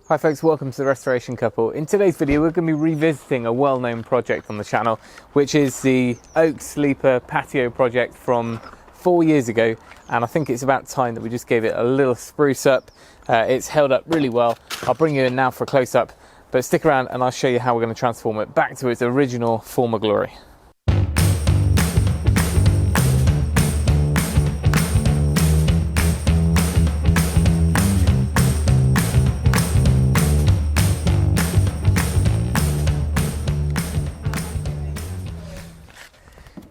Hi folks, welcome to the Restoration Couple. In today's video we're going to be revisiting a well-known project on the channel, which is the oak sleeper patio project from 4 years ago, and I think it's about time that we just gave it a little spruce up. It's held up really well. I'll bring you in now for a close-up, but stick around and I'll show you how we're going to transform it back to its original former glory.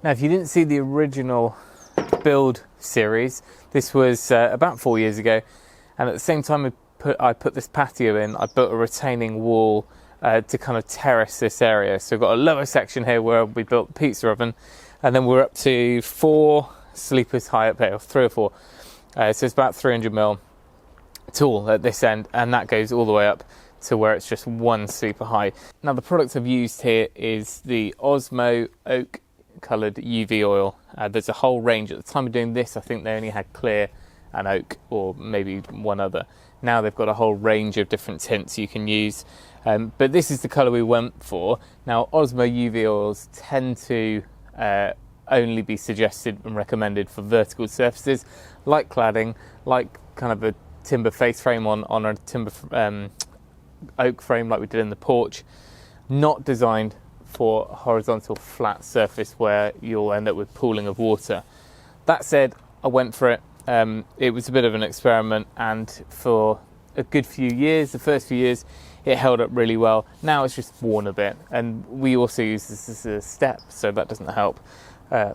Now, if you didn't see the original build series, this was about 4 years ago, and at the same time I put this patio in, I built a retaining wall to kind of terrace this area. So we've got a lower section here where we built the pizza oven, and then we're up to 4 sleepers high up here, 3 or 4. So it's about 300mm tall at this end, and that goes all the way up to where it's just 1 sleeper high. Now, the product I've used here is the Osmo Oak coloured UV oil. There's a whole range. At the time of doing this, I think they only had clear and oak, or maybe one other. Now they've got a whole range of different tints you can use, but this is the colour we went for. Now, Osmo UV oils tend to only be suggested and recommended for vertical surfaces like cladding, like kind of a timber face frame on a timber oak frame like we did in the porch. Not designed for a horizontal flat surface where you'll end up with pooling of water. That said, I went for it. It was a bit of an experiment, and for a good few years, the first few years, it held up really well. Now it's just worn a bit, and we also use this as a step, so that doesn't help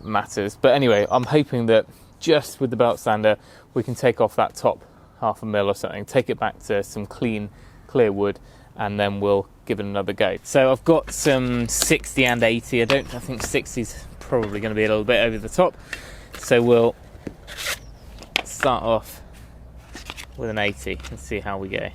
matters. But anyway, I'm hoping that just with the belt sander we can take off that top 1/2 mil or something, take it back to some clean, clear wood, and then we'll give it another go. So I've got some 60 and 80. I think 60 is probably going to be a little bit over the top. So we'll start off with an 80 and see how we go.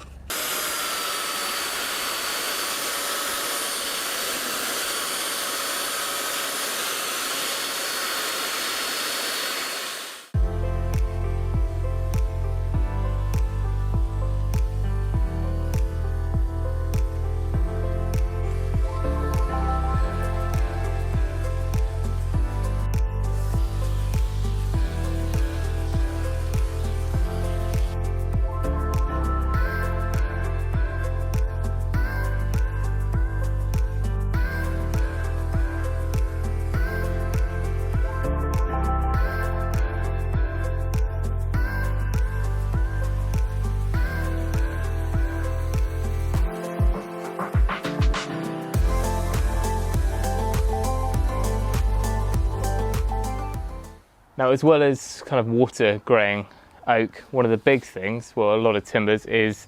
Now, as well as kind of water greying oak, one of the big things, well, a lot of timbers, is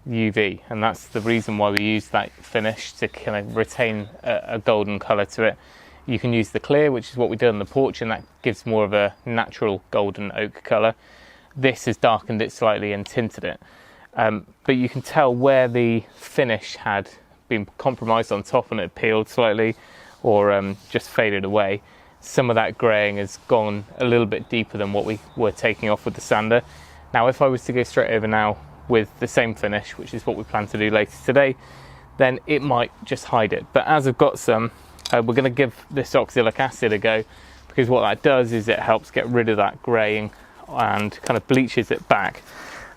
UV, and that's the reason why we use that finish, to kind of retain a golden colour to it. You can use the clear, which is what we did on the porch, and that gives more of a natural golden oak colour. This has darkened it slightly and tinted it, but you can tell where the finish had been compromised on top and it peeled slightly, or just faded away. Some of that greying has gone a little bit deeper than what we were taking off with the sander. Now, if I was to go straight over now with the same finish, which is what we plan to do later today, then it might just hide it. But as I've got some, we're going to give this oxalic acid a go, because what that does is it helps get rid of that greying and kind of bleaches it back.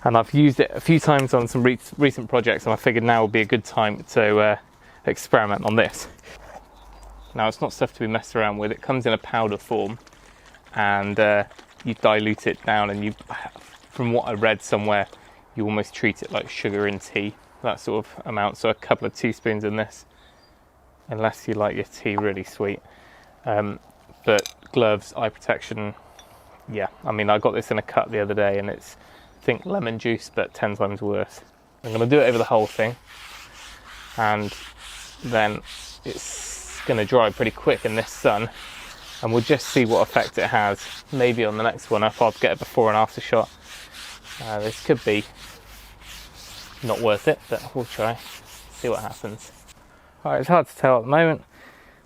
And I've used it a few times on some recent projects, and I figured now would be a good time to experiment on this. Now, it's not stuff to be messed around with. It comes in a powder form, and you dilute it down, and from what I read somewhere, you almost treat it like sugar in tea, that sort of amount. So a couple of teaspoons in this, unless you like your tea really sweet. But gloves, eye protection, yeah. I mean, I got this in a cup the other day, and it's, I think, lemon juice, but 10 times worse. I'm going to do it over the whole thing, and then it's going to dry pretty quick in this sun, and we'll just see what effect it has. Maybe on the next one up I'll get a before and after shot. This could be not worth it, but we'll try, see what happens. Alright, it's hard to tell at the moment,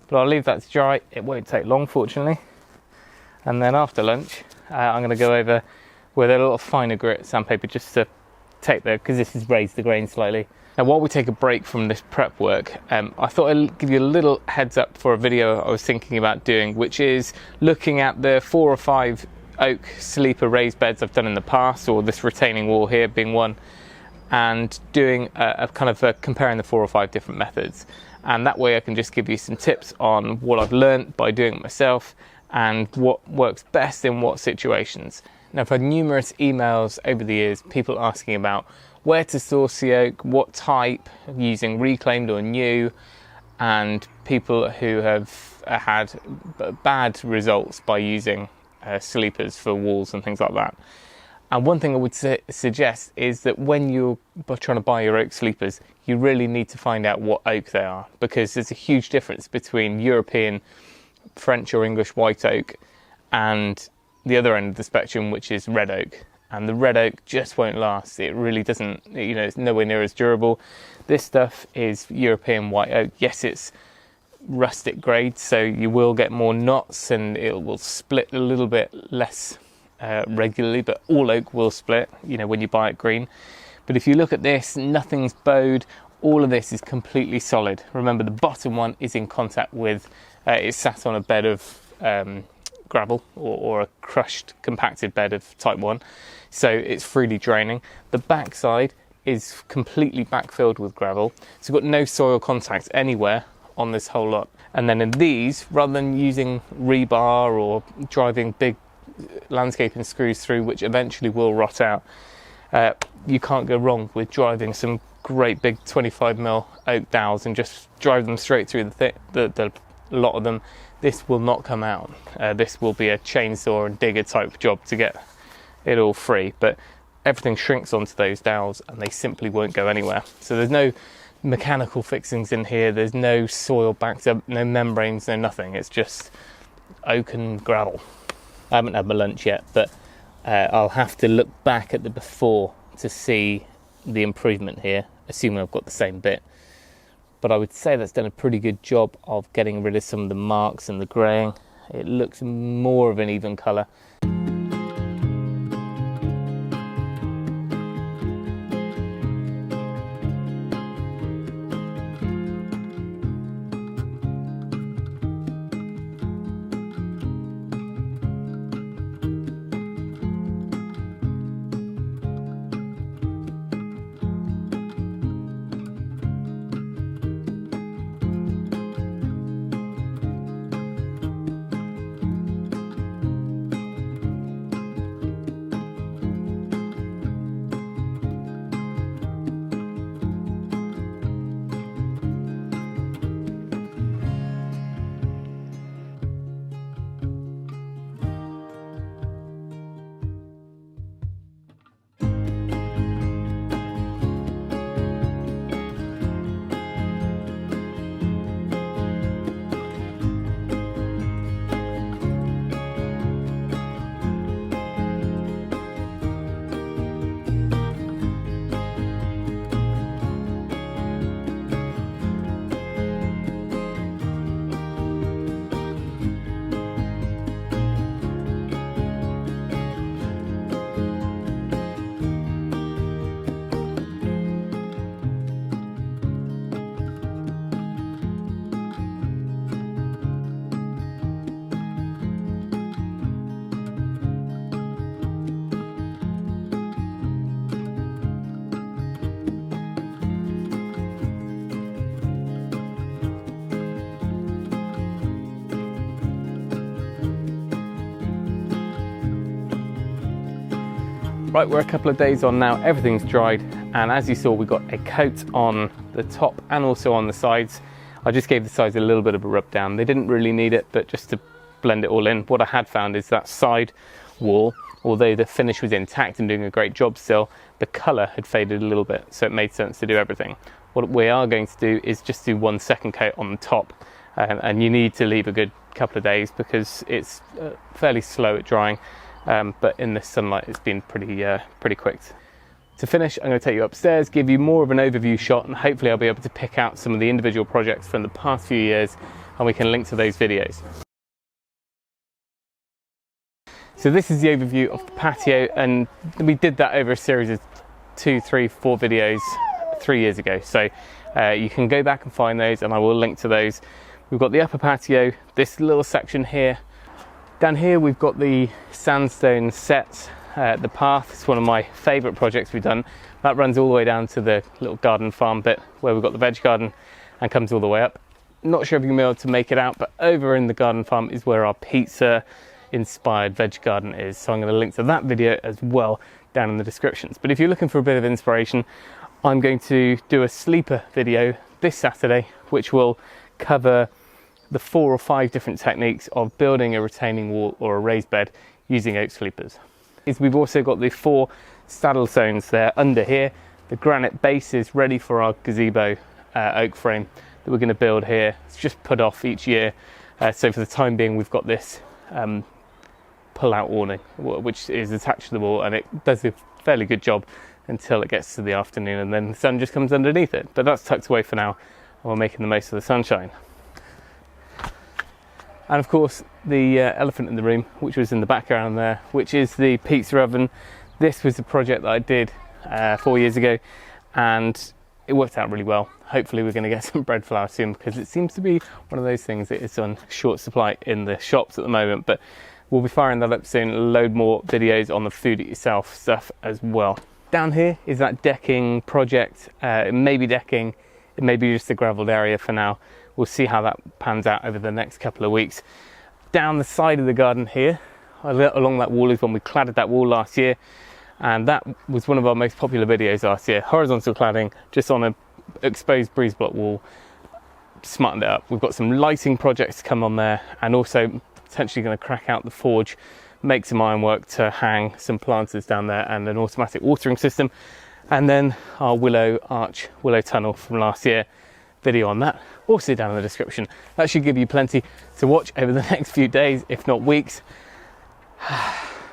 but I'll leave that to dry. It won't take long, fortunately. And then after lunch I'm going to go over with a little finer grit sandpaper just to tape there because this has raised the grain slightly. Now while we take a break from this prep work, I thought I'd give you a little heads up for a video I was thinking about doing, which is looking at the 4 or 5 oak sleeper raised beds I've done in the past, or this retaining wall here being one, and doing a kind of comparing the 4 or 5 different methods. And that way I can just give you some tips on what I've learned by doing it myself and what works best in what situations. Now I've had numerous emails over the years, people asking about where to source the oak, what type, using reclaimed or new, and people who have had bad results by using sleepers for walls and things like that. And one thing I would suggest is that when you're trying to buy your oak sleepers, you really need to find out what oak they are, because there's a huge difference between European, French or English white oak and the other end of the spectrum, which is red oak. And the red oak just won't last. It really doesn't, it's nowhere near as durable. This stuff is European white oak. Yes, it's rustic grade, so you will get more knots and it will split a little bit less regularly, but all oak will split, when you buy it green. But if you look at this, nothing's bowed. All of this is completely solid. Remember, the bottom one is in contact with, it's sat on a bed of gravel or a crushed compacted bed of type 1, so it's freely draining. The back side is completely backfilled with gravel, so we've got no soil contact anywhere on this whole lot. And then in these, rather than using rebar or driving big landscaping screws through, which eventually will rot out, you can't go wrong with driving some great big 25mm oak dowels and just drive them straight through the lot of them. This will not come out. This will be a chainsaw and digger type job to get it all free, but everything shrinks onto those dowels and they simply won't go anywhere. So there's no mechanical fixings in here, there's no soil backed up, no membranes, no nothing. It's just oak and gravel. I haven't had my lunch yet, but I'll have to look back at the before to see the improvement here, assuming I've got the same bit. But I would say that's done a pretty good job of getting rid of some of the marks and the greying. It looks more of an even colour. Right, we're a couple of days on now, everything's dried, and as you saw, we got a coat on the top and also on the sides. I just gave the sides a little bit of a rub down. They didn't really need it, but just to blend it all in. What I had found is that side wall, although the finish was intact and doing a great job still, the colour had faded a little bit, so it made sense to do everything. What we are going to do is just do one second coat on the top, and you need to leave a good couple of days because it's fairly slow at drying. But in the sunlight it's been pretty quick. To finish, I'm going to take you upstairs, give you more of an overview shot, and hopefully I'll be able to pick out some of the individual projects from the past few years and we can link to those videos. So this is the overview of the patio, and we did that over a series of 2, 3, 4 videos 3 years ago. So you can go back and find those, and I will link to those. We've got the upper patio, this little section here. Down here we've got the sandstone set, the path. It's one of my favourite projects we've done. That runs all the way down to the little garden farm bit where we've got the veg garden and comes all the way up. Not sure if you're going to be able to make it out, but over in the garden farm is where our pizza inspired veg garden is. So I'm going to link to that video as well down in the descriptions. But if you're looking for a bit of inspiration, I'm going to do a sleeper video this Saturday, which will cover the 4 or 5 different techniques of building a retaining wall or a raised bed using oak sleepers. We've also got the 4 saddle zones there under here. The granite base is ready for our gazebo oak frame that we're going to build here. It's just put off each year. So for the time being, we've got this pull-out awning, which is attached to the wall, and it does a fairly good job until it gets to the afternoon, and then the sun just comes underneath it. But that's tucked away for now, and we're making the most of the sunshine. And of course, the elephant in the room, which was in the background there, which is the pizza oven. This was a project that I did 4 years ago, and it worked out really well. Hopefully we're going to get some bread flour soon, because it seems to be one of those things that is on short supply in the shops at the moment. But we'll be firing that up soon. A load more videos on the food it yourself stuff as well. Down here is that decking project. It may be decking, it may be just a gravelled area for now. We'll see how that pans out over the next couple of weeks. Down the side of the garden here, along that wall, is when we cladded that wall last year, and that was one of our most popular videos last year. Horizontal cladding just on an exposed breeze block wall, smartened it up. We've got some lighting projects to come on there, and also potentially going to crack out the forge, make some ironwork to hang some planters down there, and an automatic watering system. And then our willow tunnel from last year, video on that also down in the description. That should give you plenty to watch over the next few days, if not weeks.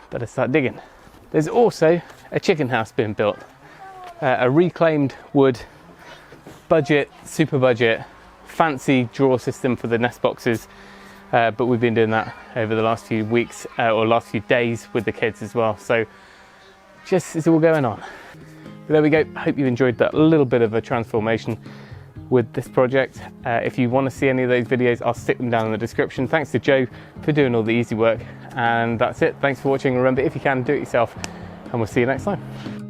Better start digging. There's also a chicken house being built, a reclaimed wood, budget, super budget, fancy drawer system for the nest boxes. But we've been doing that over the last few weeks or last few days with the kids as well. So just, it's all going on. But there we go. Hope you enjoyed that little bit of a transformation with this project. If you want to see any of those videos, I'll stick them down in the description. Thanks to Joe for doing all the easy work. And that's it. Thanks for watching. Remember, if you can, do it yourself. And we'll see you next time.